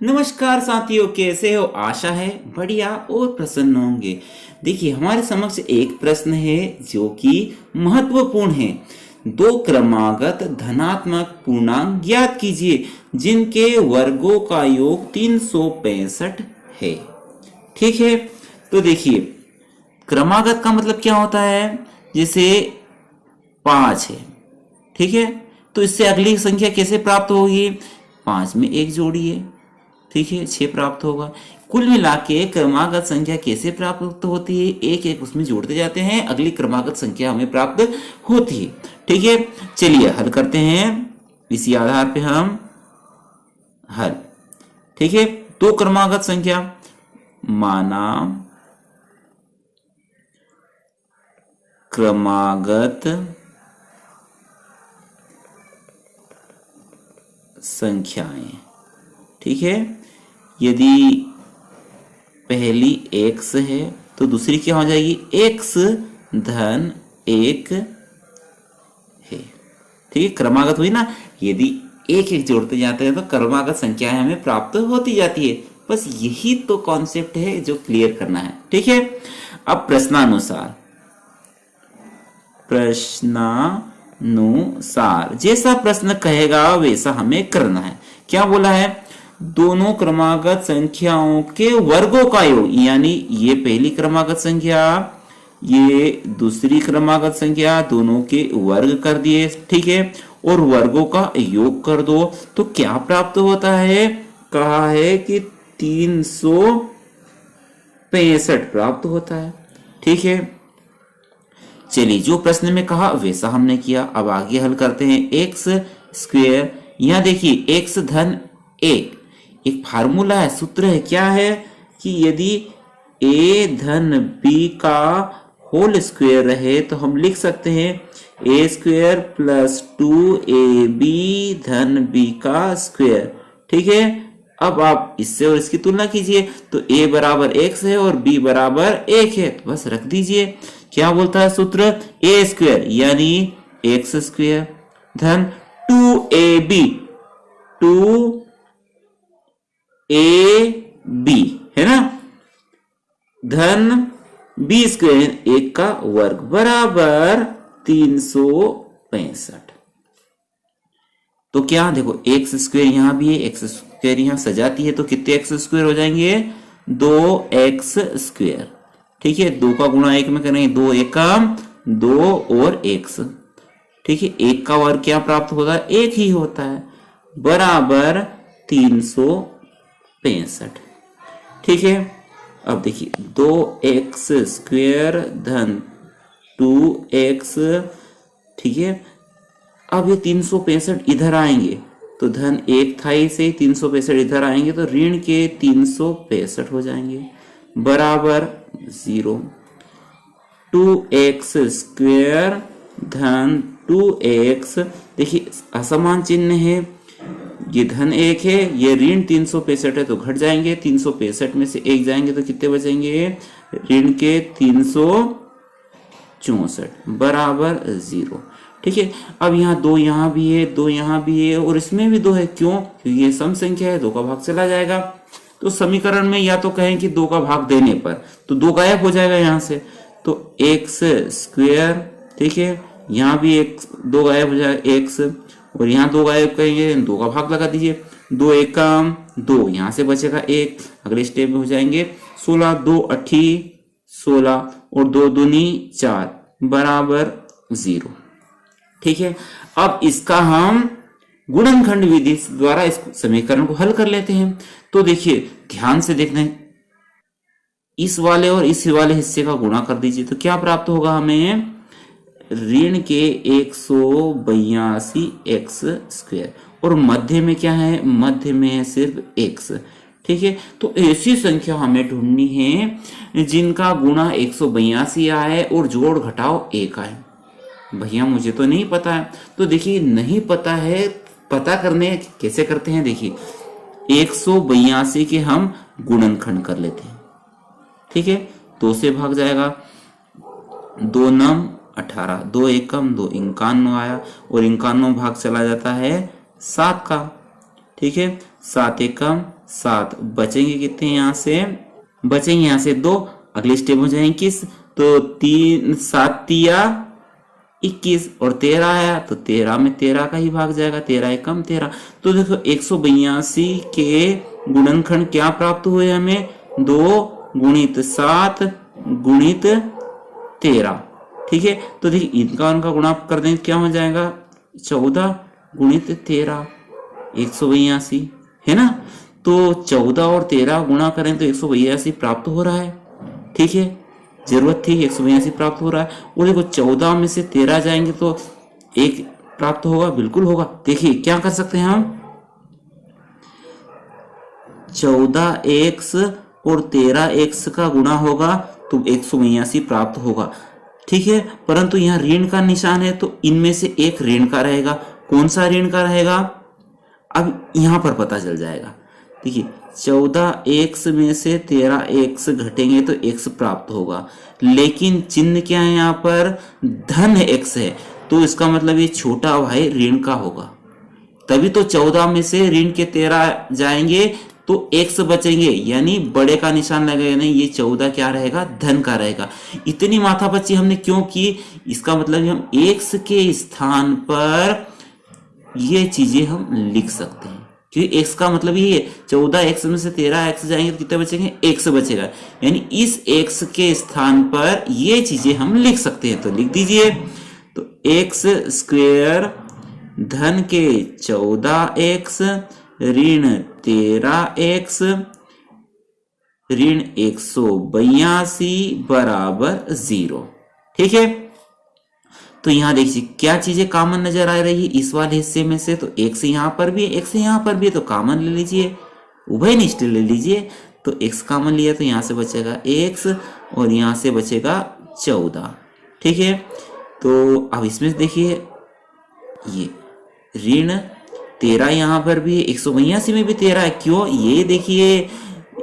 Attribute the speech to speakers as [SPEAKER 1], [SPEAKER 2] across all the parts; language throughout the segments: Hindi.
[SPEAKER 1] नमस्कार साथियों, कैसे हो? आशा है बढ़िया और प्रसन्न होंगे। देखिए, हमारे समक्ष एक प्रश्न है जो कि महत्वपूर्ण है। दो क्रमागत धनात्मक पूर्णांक ज्ञात कीजिए जिनके वर्गों का योग 365 है। ठीक है, तो देखिए, क्रमागत का मतलब क्या होता है? जैसे 5 है, ठीक है, तो इससे अगली संख्या कैसे प्राप्त होगी? 5 में एक जोड़िए, ठीक है, 6 प्राप्त होगा। कुल मिला के क्रमागत संख्या कैसे प्राप्त होती है? एक एक उसमें जोड़ते जाते हैं, अगली क्रमागत संख्या हमें प्राप्त होती है। ठीक है, चलिए हल करते हैं। इसी आधार पे हम हल, ठीक है, दो क्रमागत संख्या माना क्रमागत संख्याएं, ठीक है। यदि पहली x है तो दूसरी क्या हो जाएगी? x धन 1 है, ठीक है, क्रमागत हुई ना। यदि एक एक जोड़ते जाते हैं तो क्रमागत संख्याएं हमें प्राप्त होती जाती है। बस यही तो कॉन्सेप्ट है जो क्लियर करना है, ठीक है। अब प्रश्नानुसार जैसा प्रश्न कहेगा वैसा हमें करना है। क्या बोला है? दोनों क्रमागत संख्याओं के वर्गों का योग, यानी ये पहली क्रमागत संख्या, ये दूसरी क्रमागत संख्या, दोनों के वर्ग कर दिए, ठीक है, और वर्गों का योग कर दो तो क्या प्राप्त होता है? कहा है कि 365 प्राप्त होता है, ठीक है। चलिए, जो प्रश्न में कहा वैसा हमने किया। अब आगे हल करते हैं। एक्स स्क्वेयर, यहां देखिए x धन 1 एक फार्मूला है, सूत्र है। क्या है कि यदि a धन b का होल स्क्वायर रहे तो हम लिख सकते हैं a स्क्वायर प्लस 2ab धन b का स्क्वायर, ठीक है। अब आप इससे और इसकी तुलना कीजिए तो a बराबर x है और b बराबर 1 है, तो बस रख दीजिए। क्या बोलता है सूत्र? a स्क्वायर यानी x स्क्वायर धन 2ab 2ab है ना, धन b स्क्वायर 1 का वर्ग बराबर 365। तो क्या देखो, एक्स स्क्वायर यहां भी है, एक्स स्क्वायर यहां सजाती है तो कितने एक्स स्क्वायर हो जाएंगे? 2x स्क्वायर, ठीक है। 2 का गुणा 1 में करेंगे, 2 एकम 2 और x, ठीक है। 1 का वर्ग क्या प्राप्त होता है? 1 ही होता है, बराबर 365, ठीक है। अब देखिए 2x स्क्वायर धन 2x, ठीक है। अब ये 365 इधर आएंगे तो धन 1 था ही से 365 इधर आएंगे तो ऋण के 365 हो जाएंगे, बराबर 0। 2x स्क्वायर धन 2x, देखिए असमान चिन्ह है, ये धन 1 है, ये ऋण 365 है तो घट जाएंगे, 365 में से 1 जाएंगे तो कितने बचेंगे? ऋण के 364 बराबर 0, ठीक है। अब यहाँ 2 यहाँ भी है, 2 यहाँ भी है और इसमें भी 2 है। क्यों? क्योंकि ये सम संख्या है, 2 का भाग चला जाएगा। तो समीकरण में या तो कहें कि 2 का भाग देने पर तो 2 गायब हो जाएगा यहाँ से, तो x स्क्वायर, ठीक है, यहाँ भी 2 गायब हो जाएगा x, और यहाँ 2 गायब करेंगे, 2 का भाग लगा दीजिए, 2 एकम 2, यहाँ से बचेगा 1। अगले स्टेप में हो जाएंगे 16, 2 8 16 और 2 दूनी 4 बराबर 0, ठीक है। अब इसका हम गुणनखंड विधि द्वारा इस समीकरण को हल कर लेते हैं। तो देखिए ध्यान से देखना है, इस वाले और इस वाले हिस्से का गुणा कर दीजिए तो क्या प्राप्त होगा हमें? ऋण के 182 एक्स स्क्वायर, और मध्य में क्या है? मध्य में है सिर्फ x, ठीक है। तो ऐसी संख्या हमें ढूंढनी है जिनका गुणा 182 आए और जोड़ घटाव 1 आए। भैया मुझे तो नहीं पता है, तो देखिए नहीं पता है, पता करने कैसे करते हैं? देखिए 182 के हम गुणनखंड कर लेते हैं, ठीक है। 2 से भाग जाएगा, 2 9 18, 2 एकम 2 51 आया और 51 भाग चला जाता है 7 का, ठीक है। 7 एकम 7, बचेंगे कितने यहाँ से, बचेंगे यहाँ से 2, अगले स्टेप हो जाएंगे किस, तो 3 7 तिया 21 और 13 आया तो 13 में 13 का ही भाग जाएगा, 13 एकम 13। तो देखो 182 के गुणनखंड क्या प्राप्त हुए हमें, 2 गुणित 7 गुणित 13। ठीक है, तो देखिए इनका उनका गुणा कर देंगे क्या हो जाएगा, 14 गुणित 13 182 है ना। तो 14 और 13 गुणा करें तो 182 प्राप्त हो रहा है। ठीक है, जरूरत थी 182 प्राप्त हो रहा है। और देखो 14 में से 13 जाएंगे तो 1 प्राप्त होगा, बिल्कुल होगा। देखिए क्या कर सकते हैं हम, 14x और 13x का गुणा होगा तो 182 प्राप्त होगा। ठीक है, परंतु यहाँ ऋण का निशान है तो इनमें से एक ऋण का रहेगा। कौन सा ऋण का रहेगा, अब यहां पर पता चल जाएगा। देखिए 14x में से 13x घटेंगे तो x प्राप्त होगा, लेकिन चिन्ह क्या है यहाँ पर, धन x है, तो इसका मतलब ये छोटा भाई ऋण का होगा। तभी तो 14 में से ऋण के 13 जाएंगे तो x बचेंगे, यानी बड़े का निशान लगेगा नहीं, ये 14 क्या रहेगा, धन का रहेगा। इतनी माथापच्ची हमने क्यों की, इसका मतलब हम x के स्थान पर ये चीजें हम लिख सकते हैं, क्योंकि x का मतलब ये है 14x में से 13x जाएंगे तो कितने बचेंगे, x बचेगा, यानी इस x के स्थान पर ये चीजें हम लिख सकते हैं। तो लिख दीजिए, तो x स्क्वेयर धन के 14x ऋण 13x ऋण 182 बराबर 0। ठीक है, तो यहां देखिए क्या चीजें कॉमन नजर आ रही है इस वाले हिस्से में से, तो x यहां पर भी है, x यहां पर भी है, तो कॉमन ले लीजिए, उभयनिष्ठ ले लीजिए। तो x कॉमन लिया तो यहां से बचेगा x और यहां से बचेगा 14। ठीक है, तो अब इसमें देखिए ये ऋण 13 यहां पर भी, 182 में भी 13 है, क्यों, ये देखिए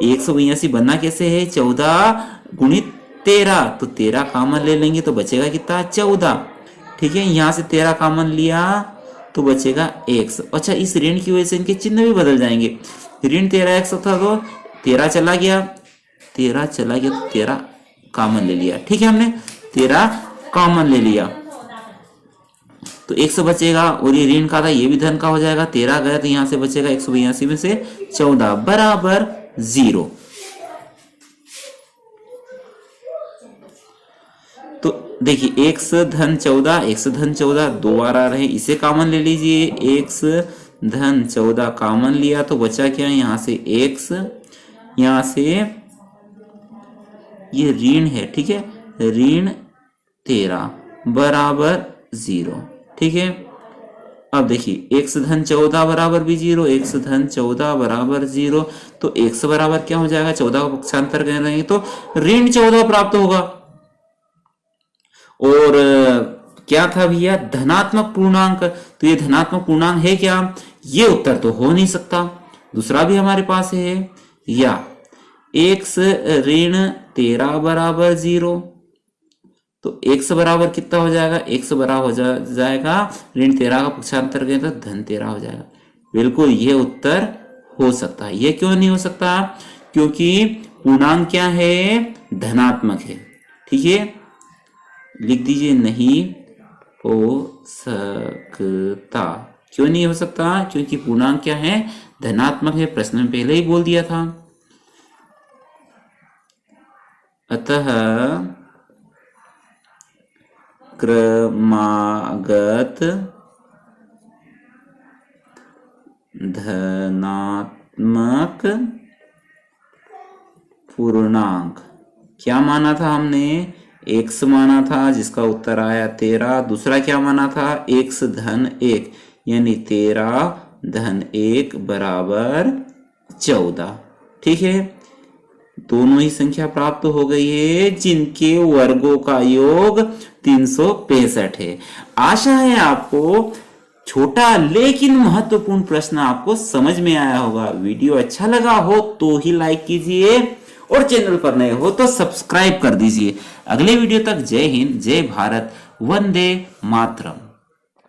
[SPEAKER 1] 182 बनना कैसे है, 14 गुणित 13, तो 13 कॉमन ले लेंगे तो बचेगा कितना, 14। ठीक है, यहां से 13 कॉमन लिया तो बचेगा x। अच्छा, इस ऋण की वजह से इनके चिन्ह भी बदल जाएंगे, ऋण 13x था तो 13 चला गया, 13 चला गया तो 13 कॉमन ले लिया। ठीक है, हमने 13 कॉमन ले लिया तो x बचेगा, और ये ऋण का था ये भी धन का हो जाएगा, 13 गया तो यहां से बचेगा 182 में से 14 बराबर 0। तो देखिए x धन 14, x धन 14 दो बार आ रहे हैं, इसे कॉमन ले लीजिए, x धन 14 कॉमन लिया तो बचा क्या, यहाँ से x, यहाँ से ये ऋण है, ठीक है, ऋण 13 बराबर 0। ठीक है, अब देखिए x धन 14 बराबर भी 0, x धन 14 बराबर 0, तो x बराबर क्या हो जाएगा, 14 का पक्षांतर करेंगे तो ऋण 14 प्राप्त होगा। और क्या था भैया, धनात्मक पूर्णांक, तो ये धनात्मक पूर्णांक है क्या, ये उत्तर तो हो नहीं सकता। दूसरा भी हमारे पास है, या x ऋण 13 बराबर 0, तो x बराबर कितना हो जाएगा, x बराबर हो जाएगा ऋण 13 का पक्षांतर करें तो धन 13 हो जाएगा। बिल्कुल ये उत्तर हो सकता है। ये क्यों नहीं हो सकता, क्योंकि पूर्णांक क्या है, धनात्मक है। ठीक है, लिख दीजिए नहीं हो सकता। क्यों नहीं हो सकता, क्योंकि पूर्णांक क्या है, धनात्मक है, प्रश्न में पहले ही बोल दिया था। अतः क्रमागत धनात्मक पूर्णांक, क्या माना था हमने, x माना था जिसका उत्तर आया 13, दूसरा क्या माना था, x धन 1, यानी 13 धन 1 बराबर 14। ठीक है, दोनों ही संख्या प्राप्त हो गई है जिनके वर्गों का योग 365 है। आशा है आपको छोटा लेकिन महत्वपूर्ण प्रश्न आपको समझ में आया होगा। वीडियो अच्छा लगा हो तो ही लाइक कीजिए और चैनल पर नए हो तो सब्सक्राइब कर दीजिए। अगले वीडियो तक जय हिंद, जय भारत, वंदे मातरम।